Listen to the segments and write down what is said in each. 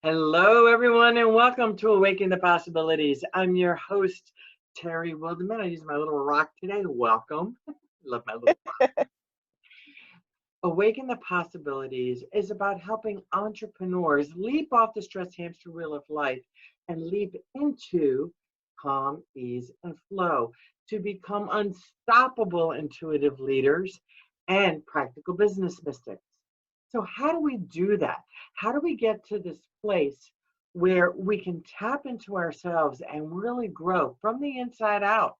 Hello, everyone, and welcome to Awaken the Possibilities. I'm your host, Terry Wildemann. I use my little rock today. Welcome. Love my little rock. Awaken the Possibilities is about helping entrepreneurs leap off the stress hamster wheel of life and leap into calm, ease, and flow to become unstoppable intuitive leaders and practical business mystics. So, how do we do that? How do we get to this place where we can tap into ourselves and really grow from the inside out?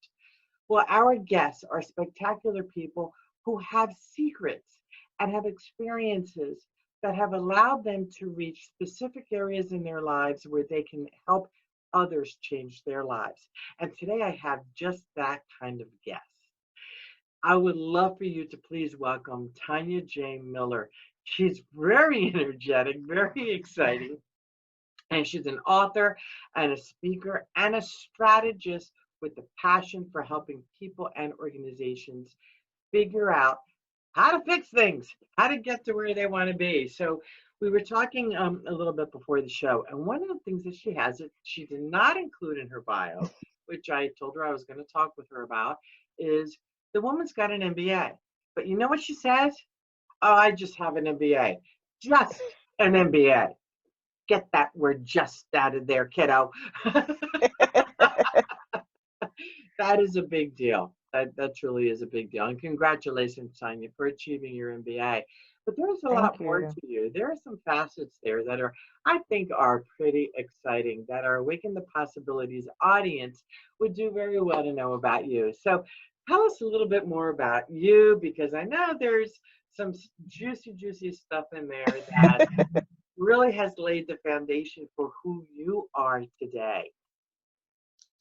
Well, our guests are spectacular people who have secrets and have experiences that have allowed them to reach specific areas in their lives where they can help others change their lives. And today I have just that kind of guest. I would love for you to please welcome Tanya J. Miller. She's very energetic, very exciting, and she's an author and a speaker and a strategist with the passion for helping people and organizations figure out how to fix things, how to get to where they want to be. So we were talking a little bit before the show, and one of the things that she has that she did not include in her bio, which I told her I was going to talk with her about, is the woman's got an MBA. But you know what she says? Oh, I just have an MBA. Just an MBA. Get that word just out of there, kiddo. That is a big deal. That truly is a big deal. And congratulations, Tanya, for achieving your MBA. But there's a lot Thank more you. to you. There are some facets there that I think, are pretty exciting, that our Awaken the Possibilities audience would do very well to know about you. So tell us a little bit more about you, because I know there's some juicy, juicy stuff in there that really has laid the foundation for who you are today.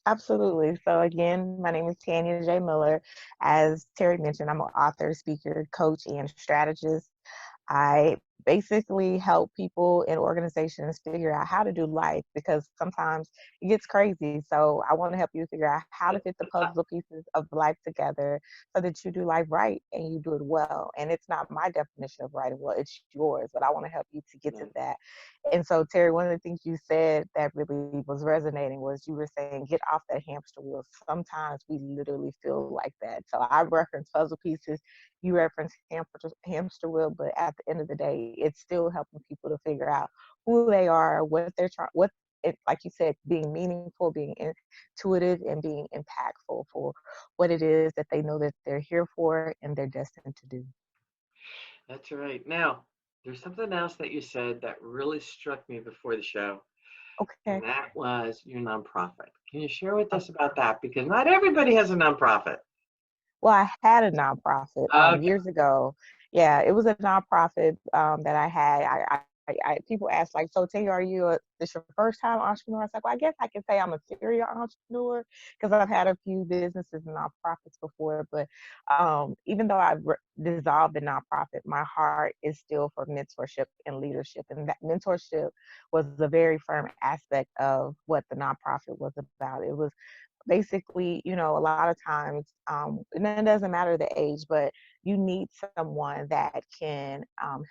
Absolutely. So again, my name is Tanya J. Miller. As Terry mentioned, I'm an author, speaker, coach, and strategist. I basically help people in organizations figure out how to do life, because sometimes it gets crazy. So I want to help you figure out how to fit the puzzle pieces of life together so that you do life right and you do it well. And it's not my definition of right and well, it's yours, but I want to help you to get to that. And so, Terry, one of the things you said that really was resonating was you were saying, get off that hamster wheel. Sometimes we literally feel like that. So I reference puzzle pieces, you reference hamster wheel, but at the end of the day, it's still helping people to figure out who they are, what they're trying, what it, like you said, being meaningful, being intuitive, and being impactful for what it is that they know that they're here for and they're destined to do. That's right. Now, there's something else that you said that really struck me before the show, Okay. and that was your nonprofit. Can you share with us about that? Because not everybody has a nonprofit. Well, I had a nonprofit Okay. years ago. Yeah, it was a nonprofit that I had. People ask like, so Taylor, this your first time entrepreneur? I was like, well, I guess I can say I'm a serial entrepreneur because I've had a few businesses and nonprofits before. But even though I've dissolved the nonprofit, my heart is still for mentorship and leadership. And that mentorship was a very firm aspect of what the nonprofit was about. It was basically, a lot of times, and it doesn't matter the age, but you need someone that can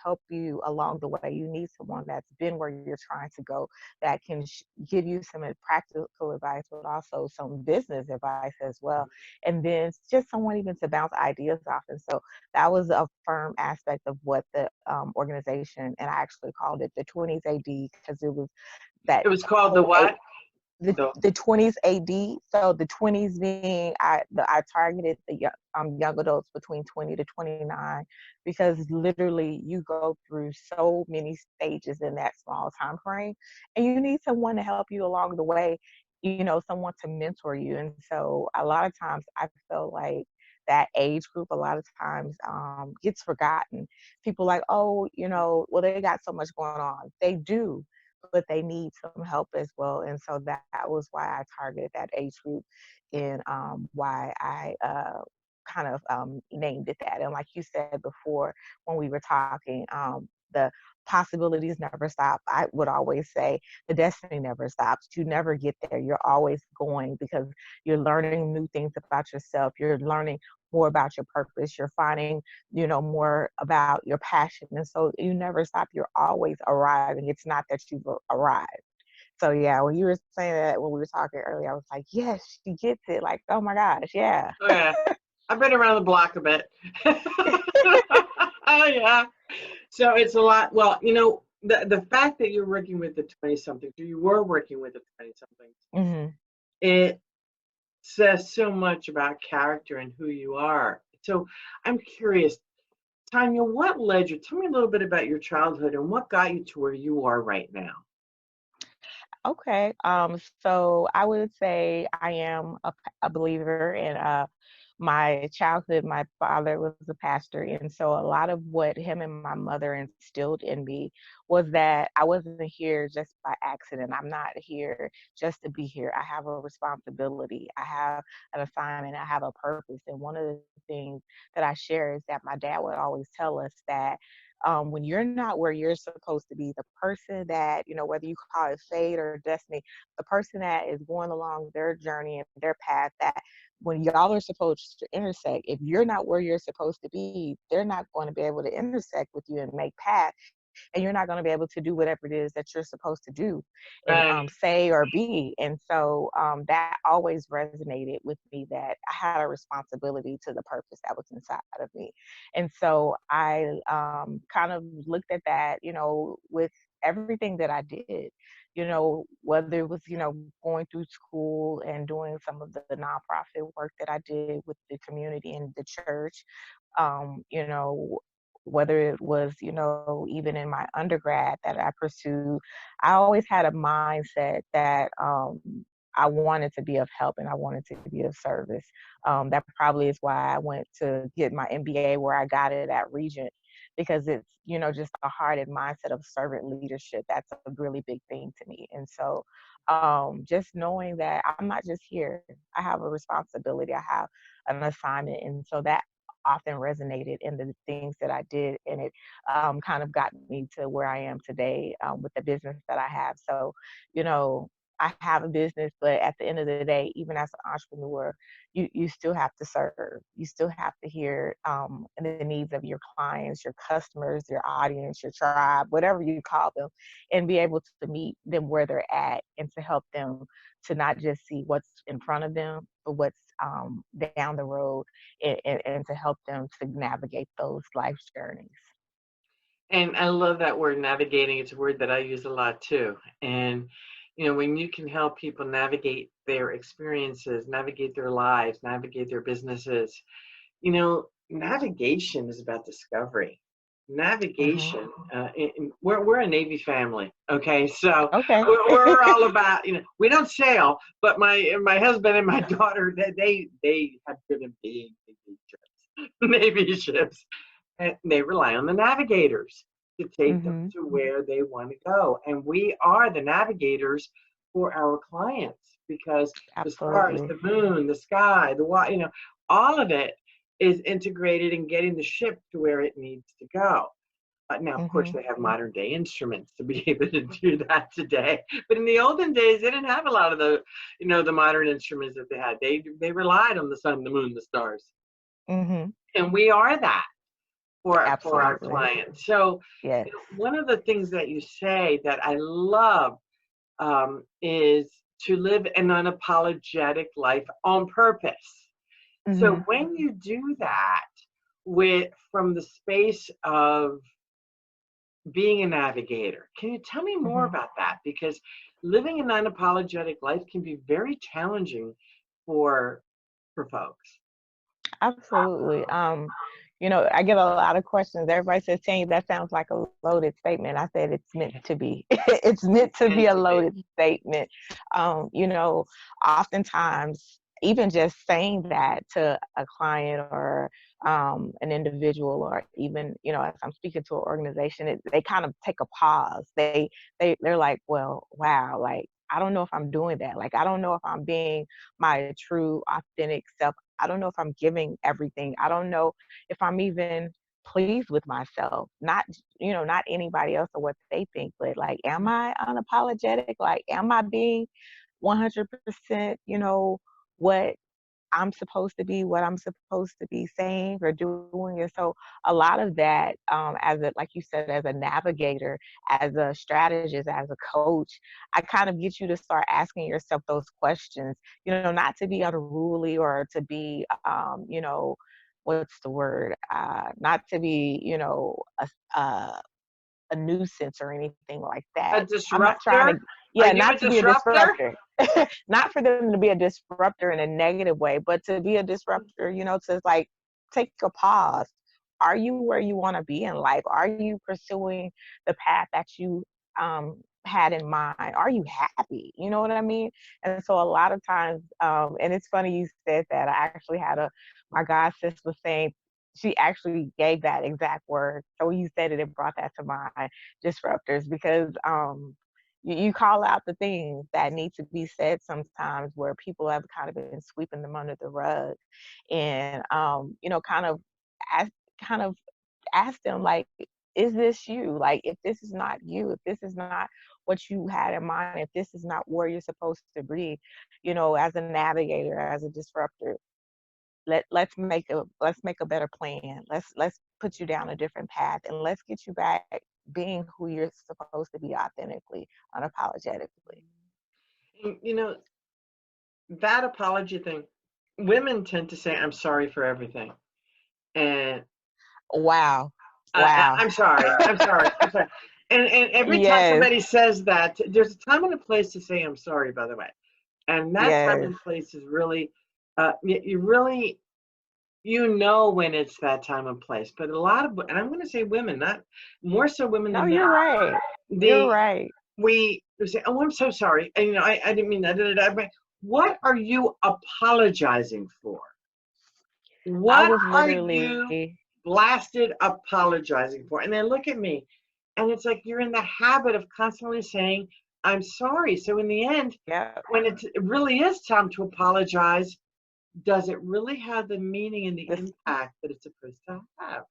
help you along the way. You need someone that's been where you're trying to go, that can give you some practical advice, but also some business advice as well. And then just someone even to bounce ideas off. And so that was a firm aspect of what the organization, and I actually called it the 20s AD, because it was that It was called the whole what? The the 20s AD. So the 20s being I targeted the young adults between 20 to 29, because literally you go through so many stages in that small time frame, and you need someone to help you along the way. Someone to mentor you. And so a lot of times I felt like that age group a lot of times gets forgotten. People like, oh, well, they got so much going on. They do, but they need some help as well. And so that was why I targeted that age group, and why I kind of named it that. And like you said before, when we were talking, the possibilities never stop. I would always say the destiny never stops. You never get there. You're always going, because you're learning new things about yourself. You're learning more about your purpose. You're finding, more about your passion. And so you never stop. You're always arriving. It's not that you've arrived. So yeah, when you were saying that, when we were talking earlier, I was like, yes, she gets it. Like, oh my gosh, yeah. Oh, yeah. I've been around the block a bit. Oh, yeah. So it's a lot. Well, the fact that you're working with the 20-somethings, or you were working with the 20-somethings, Mm-hmm. it says so much about character and who you are. So I'm curious, Tanya, what led you? Tell me a little bit about your childhood and what got you to where you are right now. Okay. So I would say I am a believer in my childhood. My father was a pastor, and so a lot of what him and my mother instilled in me was that I wasn't here just by accident. I'm not here just to be here. I have a responsibility. I have an assignment. I have a purpose. And one of the things that I share is that my dad would always tell us that when you're not where you're supposed to be, the person that, whether you call it fate or destiny, the person that is going along their journey and their path, that when y'all are supposed to intersect, if you're not where you're supposed to be, they're not going to be able to intersect with you and make path, and you're not going to be able to do whatever it is that you're supposed to do and Right. say or be. And so that always resonated with me, that I had a responsibility to the purpose that was inside of me. And so I kind of looked at that, with everything that I did, whether it was, going through school and doing some of the nonprofit work that I did with the community and the church, whether it was, even in my undergrad that I pursued, I always had a mindset that I wanted to be of help and I wanted to be of service. That probably is why I went to get my MBA where I got it at Regent, because it's, just a heart and mindset of servant leadership. That's a really big thing to me. And so just knowing that I'm not just here, I have a responsibility, I have an assignment. And so that often resonated in the things that I did, and it kind of got me to where I am today with the business that I have. So, I have a business, but at the end of the day, even as an entrepreneur, you still have to serve. You still have to hear the needs of your clients, your customers, your audience, your tribe, whatever you call them, and be able to meet them where they're at and to help them to not just see what's in front of them, but what's down the road, and to help them to navigate those life journeys. And I love that word, navigating. It's a word that I use a lot too. And, when you can help people navigate their experiences, navigate their lives, navigate their businesses, navigation is about discovery. Mm-hmm. Navigation, we're a Navy family, okay? So Okay. we're all about, we don't sail, but my husband and my daughter, they have driven big ships, Navy ships, and they rely on the navigators to take them Mm-hmm. to where they want to go. And we are the navigators for our clients, because the stars, Absolutely. the moon, the sky, the water, all of it is integrated in getting the ship to where it needs to go. Now, of course, Mm-hmm. they have modern day instruments to be able to do that today. But in the olden days, they didn't have a lot of the modern instruments that they had. They relied on the sun, the moon, the stars, Mm-hmm. and we are that for our Absolutely. clients. So, Yes. one of the things that you say that I love is to live an unapologetic life on purpose. So Mm-hmm. when you do that from the space of being a navigator, can you tell me more Mm-hmm. about that? Because living an unapologetic life can be very challenging for folks. Absolutely. I get a lot of questions. Everybody says, Tanya, that sounds like a loaded statement. I said it's meant to be. It's meant to be And a to be. loaded statement. Oftentimes, even just saying that to a client or an individual, or even, as I'm speaking to an organization, they kind of take a pause. They're like, well, wow, like, I don't know if I'm doing that. Like, I don't know if I'm being my true, authentic self. I don't know if I'm giving everything. I don't know if I'm even pleased with myself. Not anybody else or what they think, but like, am I unapologetic? Like, am I being 100%, what I'm supposed to be, what I'm supposed to be saying or doing. And so a lot of that, like you said, as a navigator, as a strategist, as a coach, I kind of get you to start asking yourself those questions, not to be unruly or to be, what's the word? Not to be, a nuisance or anything like A that. I'm not trying disruptor? to, Are yeah, you a not to be a disruptor? disruptor. Not for them to be a disruptor in a negative way, but to be a disruptor, to like take a pause. Are you where you want to be in life? Are you pursuing the path that you had in mind? Are you happy? You know what I mean? And so a lot of times, and it's funny you said that. I actually had my god sis was saying, she actually gave that exact word. So when you said it, it brought that to mind, disruptors, because you call out the things that need to be said sometimes where people have kind of been sweeping them under the rug, and kind of ask kind of ask them, like, is this you? Like, if this is not you, if this is not what you had in mind, if this is not where you're supposed to be, as a navigator, as a disruptor, let's make a better plan. Let's put you down a different path, and let's get you back being who you're supposed to be, authentically, unapologetically. You know, that apology thing, women tend to say, I'm sorry for everything. And Wow. Wow. I'm sorry. I'm sorry. I'm sorry. And every time Yes. somebody says that, there's a time and a place to say I'm sorry, by the way. And that time Yes. and place is really, you really, when it's that time and place. But a lot of, and I'm going to say women, not more so women No, than men. you're right. You're The right. we say, oh, I'm so sorry. And, I didn't mean that. What are you apologizing for? I What was are you literally, blasted apologizing for? And they look at me, and it's like you're in the habit of constantly saying, I'm sorry. So in the end, yeah, when it really is time to apologize, does it really have the meaning and the this, impact that it's supposed to have?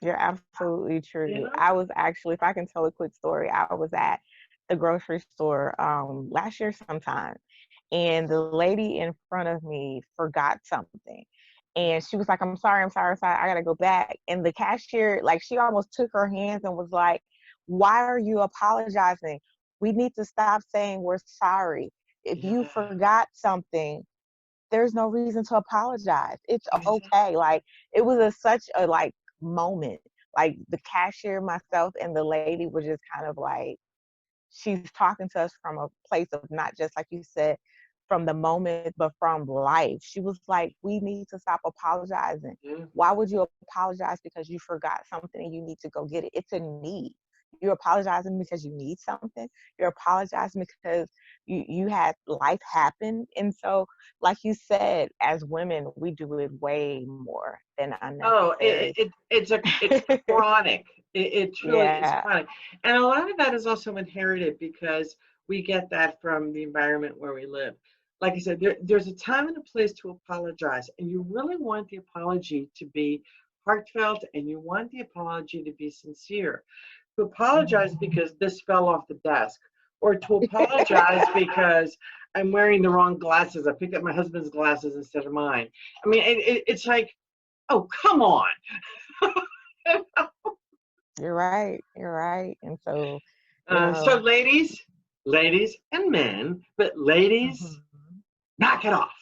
you're absolutely You true. know? I was actually, if I can tell a quick story, I was at the grocery store last year sometime, and the lady in front of me forgot something. And she was like, I'm sorry, I gotta go back. And the cashier, like, she almost took her hands and was like, why are you apologizing? We need to stop saying we're sorry. If you Yeah, forgot something, there's no reason to apologize. It's exactly. okay. Like, it was such a like moment. Like, the cashier, myself, and the lady were just kind of like, she's talking to us from a place of not just, like you said, from the moment, but from life. She was like, we need to stop apologizing. Yeah. Why would you apologize because you forgot something and you need to go get it? It's a need. You're apologizing because you need something. You're apologizing because you had life happen. And so, like you said, as women, we do it way more than Oh, unnecessary. it's chronic. It truly is Yeah, chronic. And a lot of that is also inherited because we get that from the environment where we live. Like I said, there's a time and a place to apologize, and you really want the apology to be heartfelt, and you want the apology to be sincere. To apologize because this fell off the desk, or to apologize because I'm wearing the wrong glasses. I picked up my husband's glasses instead of mine. I mean, it's like, oh, come on. you're right. You're right. And so, So ladies and men, but ladies, mhm. knock it off.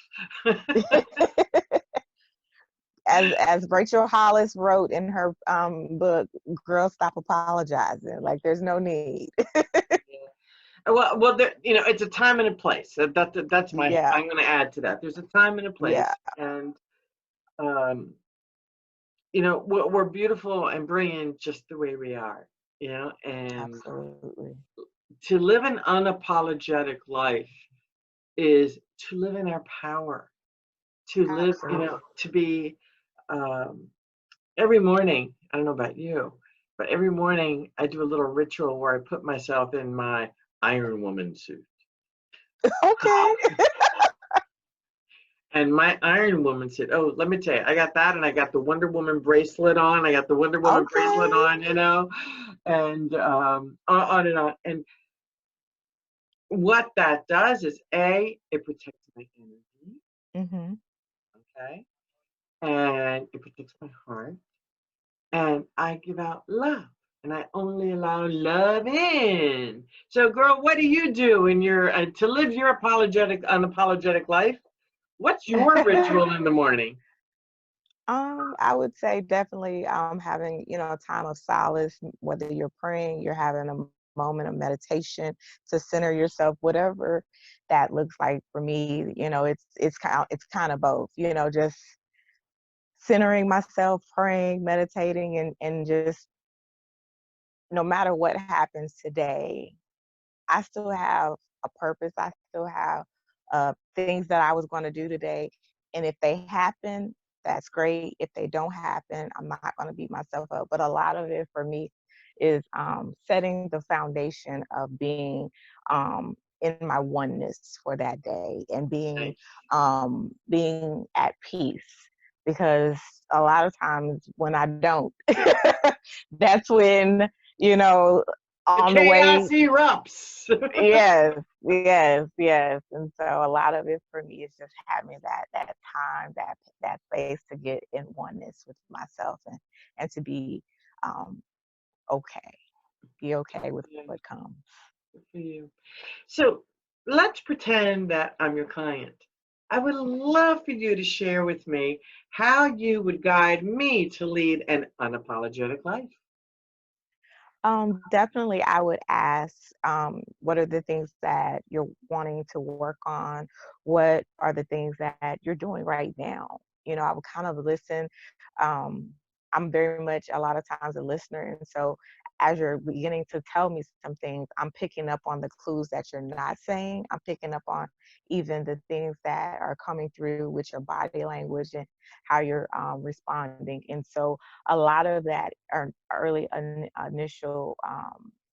As Rachel Hollis wrote in her book, "Girls, Stop Apologizing." Like, there's no need. Well, it's a time and a place. That's my. Yeah, I'm going to add to that. There's a time and a place, yeah, and um, we're beautiful and brilliant just the way we are. And absolutely. to live an unapologetic life is to live in our power. To live, Absolutely. to be um, every morning. I don't know about you, but every morning I do a little ritual where I put myself in my Iron Woman suit. Okay. And my Iron Woman suit, oh, let me tell you, I got that, and I got the Wonder Woman bracelet on. I got the Wonder Woman bracelet Okay. on, and on and on. And what that does is, A, it protects my energy. Mm-hmm. Okay. And it protects my heart. And I give out love. And I only allow love in. So, girl, what do you do in your to live your unapologetic life? What's your ritual in the morning? I would say definitely having, a time of solace, whether you're praying, you're having a moment of meditation to center yourself, whatever that looks like for me, it's kind of both, just centering myself, praying, meditating, and just no matter what happens today, I still have a purpose. I still have things that I was going to do today. And if they happen, that's great. If they don't happen, I'm not going to beat myself up. But a lot of it for me is setting the foundation of being in my oneness for that day and Nice. being at peace. Because a lot of times when I don't, that's when, you know, The on the chaos way. erupts. Yes. And so a lot of it for me is just having that time, that space to get in oneness with myself and to be um okay. Be okay with Yeah, what comes. good for you. So let's pretend that I'm your client. I would love for you to share with me how you would guide me to lead an unapologetic life. Definitely, I would ask, what are the things that you're wanting to work on? What are the things that you're doing right now? I would kind of listen. Um, I'm very much a lot of times a listener, and so as you're beginning to tell me some things, I'm picking up on the clues that you're not saying. I'm picking up on even the things that are coming through with your body language and how you're responding. And so a lot of that are early initial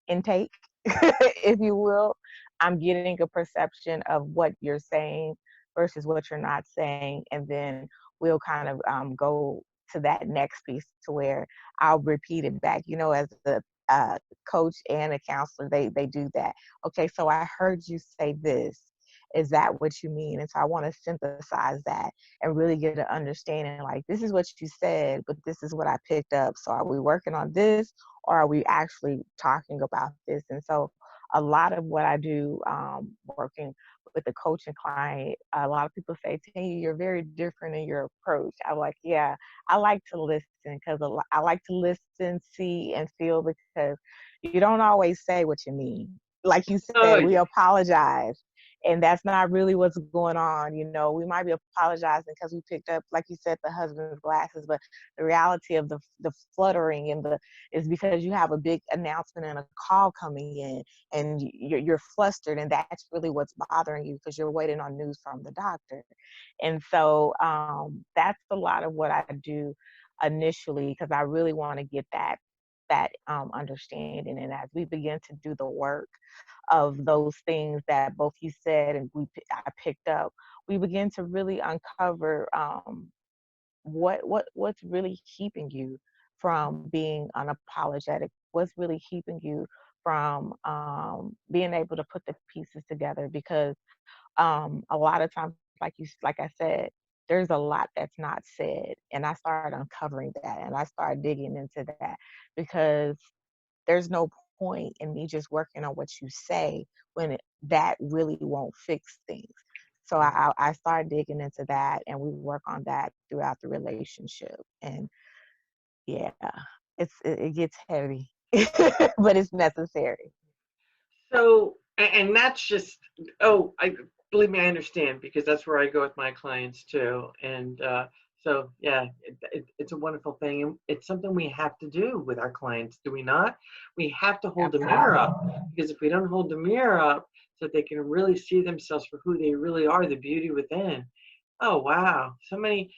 intake, if you will. I'm getting a perception of what you're saying versus what you're not saying, and then we'll kind of go to that next piece to where I'll repeat it back. As the coach and a counselor, they do that. Okay, so I heard you say this. Is that what you mean? And so I want to synthesize that and really get an understanding, like, this is what you said, but this is what I picked up. So are we working on this, or are we actually talking about this? And so a lot of what I do, working with the coach and client, a lot of people say, Tanya, you're very different in your approach. I'm like, yeah, I like to listen because I like to listen, see, and feel, because you don't always say what you mean. Like you said, Oh, we apologize, and that's not really what's going on. We might be apologizing because we picked up, like you said, the husband's glasses, but the reality of the fluttering and the is because you have a big announcement and a call coming in, and you're flustered, and that's really what's bothering you because you're waiting on news from the doctor. And so that's a lot of what I do initially, because I really want to get that understanding. And as we begin to do the work of those things that both you said and I picked up, we begin to really uncover what's really keeping you from being unapologetic. What's really keeping you from being able to put the pieces together? Because a lot of times, like I said, there's a lot that's not said, and I started uncovering that, and I started digging into that, because there's no point in me just working on what you say when that really won't fix things. So I started digging into that, and we work on that throughout the relationship. And yeah, it gets heavy, but it's necessary. so, and that's just, oh, I believe me, I understand because that's where I go with my clients too. And so, yeah, it's a wonderful thing. And it's something we have to do with our clients, do we not? We have to hold the mirror Absolutely. up, because if we don't hold the mirror up so that they can really see themselves for who they really are, the beauty within. Oh, wow. So many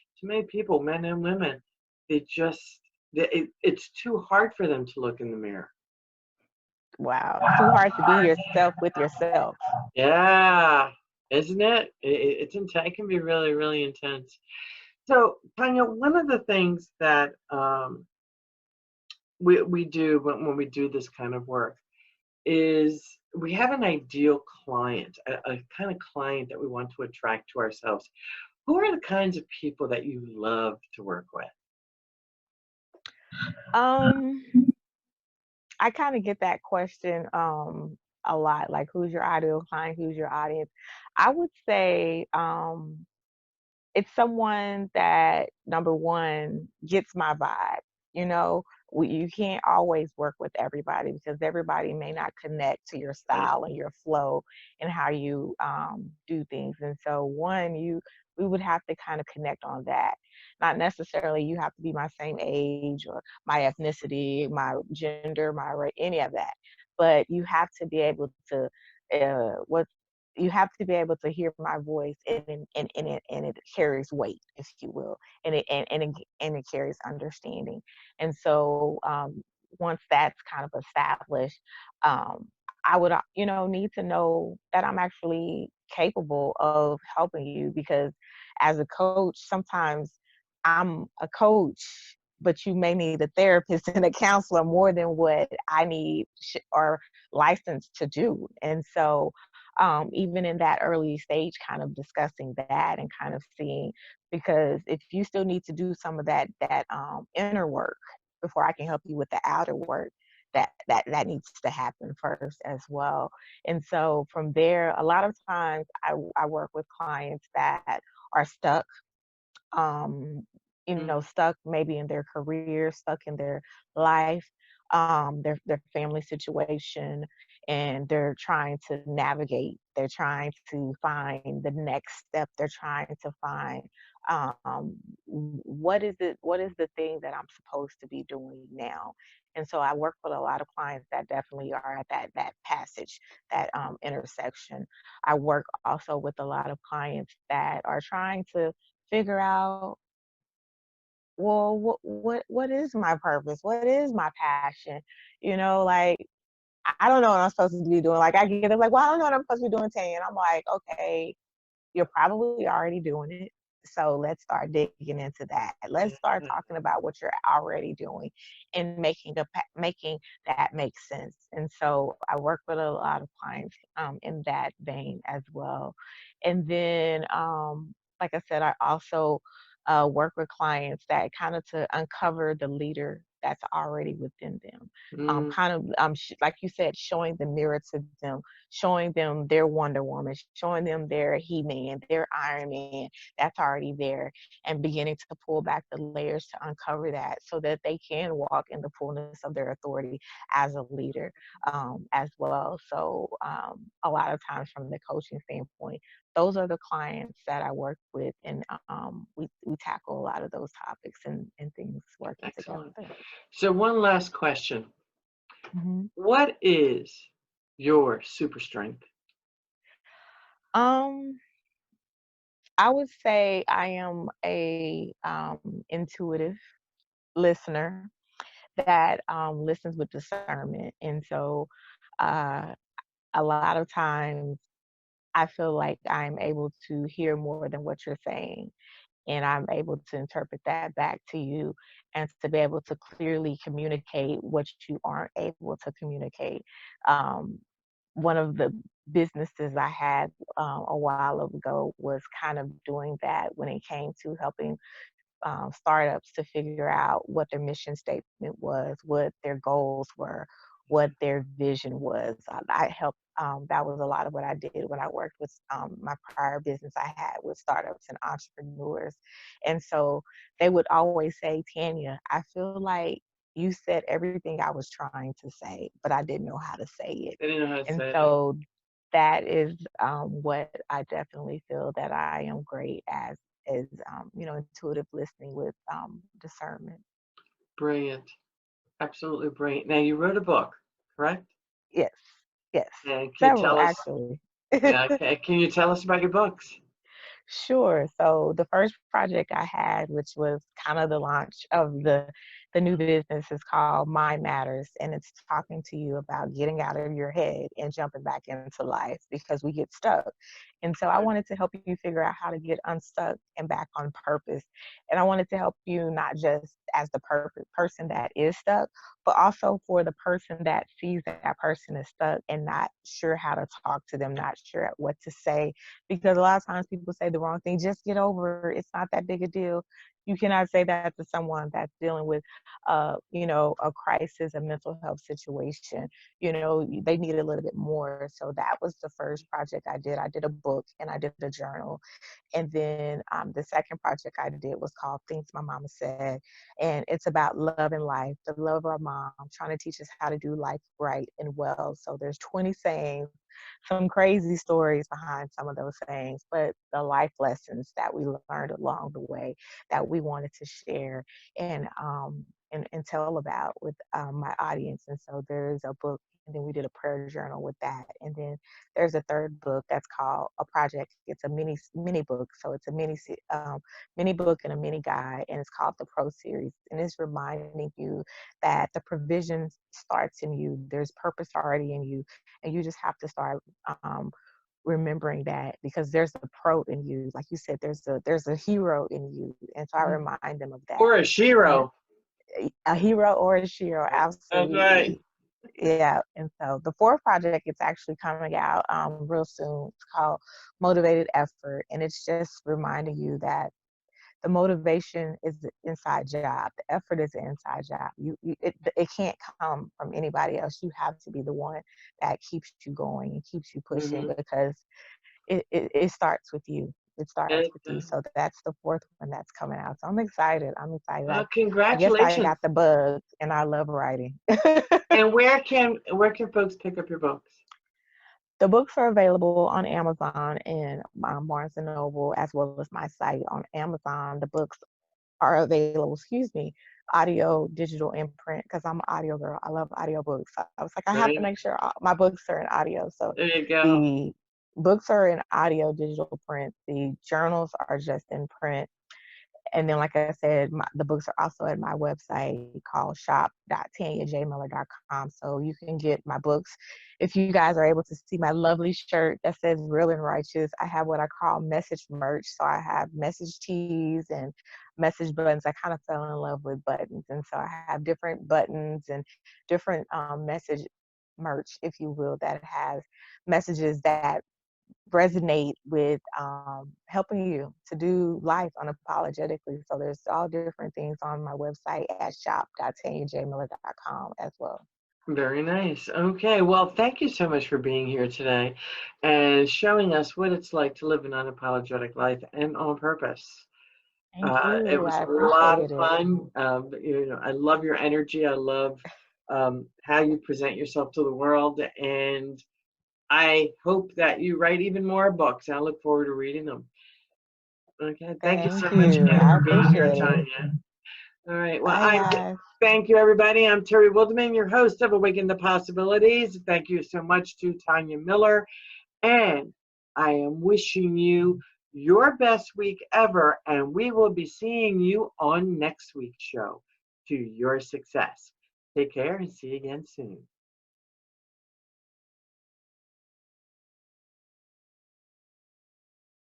people, men and women, they just, it's too hard for them to look in the mirror. Wow, it's too hard to be yourself with yourself. Yeah, isn't it? It's intense. It can be really, really intense. So, Tanya, one of the things that we do when we do this kind of work is we have an ideal client, a kind of client that we want to attract to ourselves. Who are the kinds of people that you love to work with? Um, I kind of get that question a lot, like who's your ideal client, who's your audience? I would say it's someone that, number one, gets my vibe. You know, you can't always work with everybody because everybody may not connect to your Right. style and your flow and how you do things. And so, we would have to kind of connect on that. Not necessarily you have to be my same age or my ethnicity, my gender, any of that, but you have to be able to. What you have to be able to hear my voice and it carries weight, if you will, and it carries understanding. And so once that's kind of established, um, I would need to know that I'm actually capable of helping you, because as a coach, sometimes I'm a coach, but you may need a therapist and a counselor more than what I need or licensed to do. And so even in that early stage, kind of discussing that and kind of seeing, because if you still need to do some of that inner work before I can help you with the outer work, that needs to happen first as well. And so from there, a lot of times I work with clients that are stuck, um, stuck maybe in their career, stuck in their life, their family situation, and they're trying to navigate. They're trying to find the next step. They're trying to find what is it? What is the thing that I'm supposed to be doing now? And so I work with a lot of clients that definitely are at that passage, that intersection. I work also with a lot of clients that are trying to figure out, well, what is my purpose? What is my passion? Like, I don't know what I'm supposed to be doing. Like, I get it, like, well, I don't know what I'm supposed to be doing, Tanya. And I'm like, okay, you're probably already doing it. So let's start digging into that. Let's start Mhm. talking about what you're already doing and making that make sense. And so I work with a lot of clients in that vein as well. And then, like I said, I also work with clients that kind of to uncover the leader that's already within them. Mm, Kind of, like you said, showing the mirror to them, showing them their Wonder Woman, showing them their He-Man, their Iron Man that's already there, and beginning to pull back the layers to uncover that so that they can walk in the fullness of their authority as a leader as well. So a lot of times from the coaching standpoint, those are the clients that I work with, and we tackle a lot of those topics and things working together. excellent. So one last question. hmm What is your super strength? Um, I would say I am a intuitive listener that listens with discernment, and so uh, a lot of times I feel like I'm able to hear more than what you're saying, and I'm able to interpret that back to you and to be able to clearly communicate what you aren't able to communicate. Um, One of the businesses I had a while ago was kind of doing that when it came to helping startups to figure out what their mission statement was, what their goals were, what their vision was. I helped. That was a lot of what I did when I worked with my prior business I had with startups and entrepreneurs. And so they would always say, Tanya, I feel like you said everything I was trying to say, but I didn't know how to say it. I didn't know how to And say it. so that is what I definitely feel that I am great as is intuitive listening with discernment. Brilliant. Absolutely brilliant. Now you wrote a book, correct? Yes, yes, And can you several tell us, actually. can you tell us about your books? Sure. So the first project I had, which was kind of the launch of the the new business is called Mind Matters, and it's talking to you about getting out of your head and jumping back into life because we get stuck. And so I wanted to help you figure out how to get unstuck and back on purpose. And I wanted to help you not just as the perfect person that is stuck, but also for the person that sees that that person is stuck and not sure how to talk to them, not sure what to say. Because a lot of times people say the wrong thing, just get over it. It's not that big a deal. You cannot say that to someone that's dealing with, a crisis, a mental health situation. They need a little bit more. So that was the first project I did. I did a book and I did a journal. And then the second project I did was called Things My Mama Said. And it's about love and life, the love of our mom, trying to teach us how to do life right and well. So there's 20 sayings, some crazy stories behind some of those sayings, but the life lessons that we learned along the way that we wanted to share and tell about with my audience. And so there's a book, and then we did a prayer journal with that. And then there's a third book that's called A Project. It's a mini book, so it's a mini book and a mini guide, and it's called the Pro Series. And it's reminding you that the provision starts in you. There's purpose already in you, and you just have to start remembering that, because there's a pro in you. Like you said, there's a hero in you, and so I remind them of that. Or a shiro. A hero or a shiro, That's right. absolutely. Yeah. And so the fourth project is actually coming out real soon. It's called Motivated Effort, and it's just reminding you that the motivation is the inside job. The effort is the inside job. It can't come from anybody else. You have to be the one that keeps you going and keeps you pushing, because it starts with you. It starts with you. So that's the fourth one that's coming out. So I'm excited. Well, I guess I congratulations. got the bug, and I love writing. And where can folks pick up your books? The books are available on Amazon and Barnes and Noble, as well as my site on Amazon. The books are available, audio, digital, and print, because I'm an audio girl. I love audiobooks. So I was like, I have to Right. make sure my books are in audio. So There you go. the books are in audio, digital, print. The journals are just in print. And then, like I said, the books are also at my website called shop.tanyajmiller.com. So you can get my books. If you guys are able to see my lovely shirt that says Real and Righteous, I have what I call message merch. So I have message tees and message buttons. I kind of fell in love with buttons. And so I have different buttons and different message merch, if you will, that has messages that resonate with helping you to do life unapologetically. So there's all different things on my website at shop.tanyajmiller.com as well. Very nice. Okay. Well, thank you so much for being here today and showing us what it's like to live an unapologetic life and on purpose. Thank It you. was I a lot of appreciated it. fun. I love your energy. I love how you present yourself to the world. And I hope that you write even more books. I look forward to reading them. Okay. Thank you so Thank much you. again I for being here, appreciate it. Tanya. All right. Well, Bye, guys. thank you, everybody. I'm Terry Wildemann, your host of Awaken the Possibilities. Thank you so much to Tanya Miller. And I am wishing you your best week ever. And we will be seeing you on next week's show to your success. Take care and see you again soon.